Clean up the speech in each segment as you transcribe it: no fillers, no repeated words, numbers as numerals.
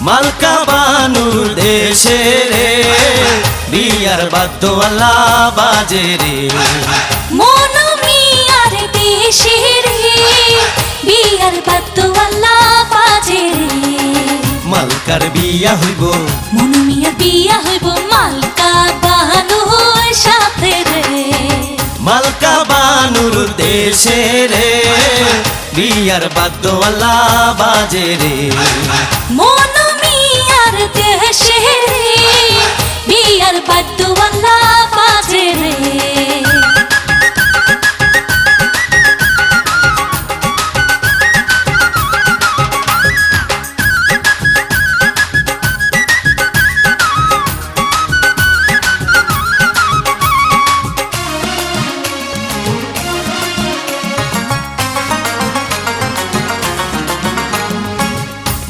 মালকা বানুর দেশে রে বিয়ার বাদ্যওয়ালা বাজে রে মনু মিয়ার দেশে রে বিয়ার বাদ্যওয়ালা বাজে রে মালকার বিয়া হইব মনু মিয়ার বিয়া হইব মালকা বানুর সাথে রে মালকা বানুর দেশে রে বিয়ার বাদ্যওয়ালা বাজে রে মনু মিয়ার দেশে রে বিয়ার বাদ্যওয়ালা বাজে রে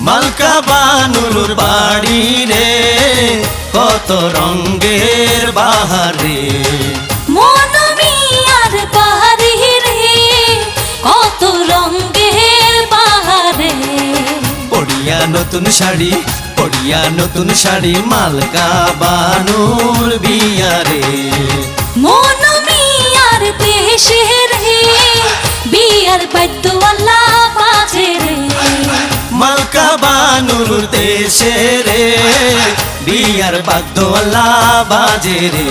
মালকা বানুর বাড়ি রে কত রঙের বাহার রে মনু মিয়ার বাড়ি রে কত রঙের বাহারে পড়িয়া নতুন শাড়ি মালকা বানুর বিয়া রে মনু মিয়ার দেশে রে বিয়ার বাদ্যওয়ালা বাজে রে মালকা বানুর দেশে রে বিয়ার বাদ্যওয়ালা বাজে রে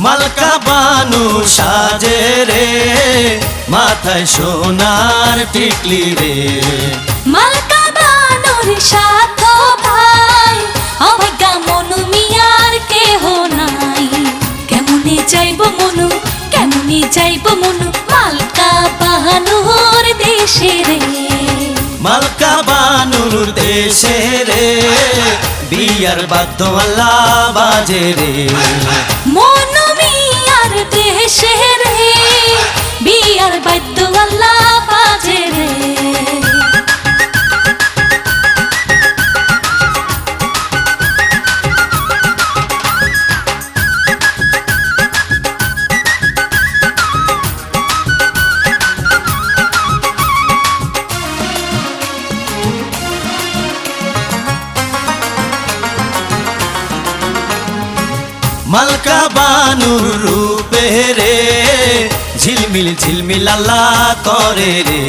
মালকা বানু সাজে রে মাথায় সোনার টিকলি রে মালকা বানুর সাথ ভাই অবজ্ঞা মনু মিয়ার কেহ নাই কেমনে যাইব মনু মালকা বানুর দেশে রে মালকা বানুর দেশে রে বিয়ার বাদ্যওয়ালা বাজে রে মনু মিয়ার দেশে রে বিয়ার বাদ্যওয়ালা বাজে রে মালকা বানুর রূপে রে ঝিলমিল আল্লাহ করে রে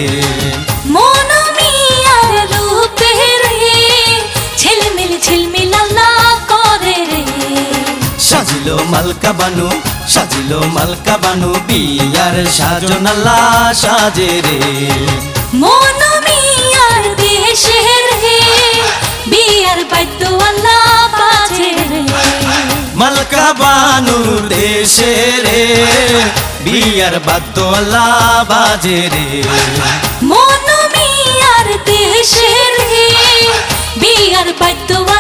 মনু মিয়ার রূপে রে ঝিলমিল আল্লাহ করে রে সাজিল মালকা বানু বিয়ার সাজন আল্লাহ সাজে রে মনু মিয়ার দেশে রে বিয়ার বাদ্যওয়ালা বাজে রে মালকা বানুর দেশে রে বিয়ার বাদ্যওয়ালা বাজে রে মনু মিয়ার দেশে রে বিয়ার বাদ্যওয়ালা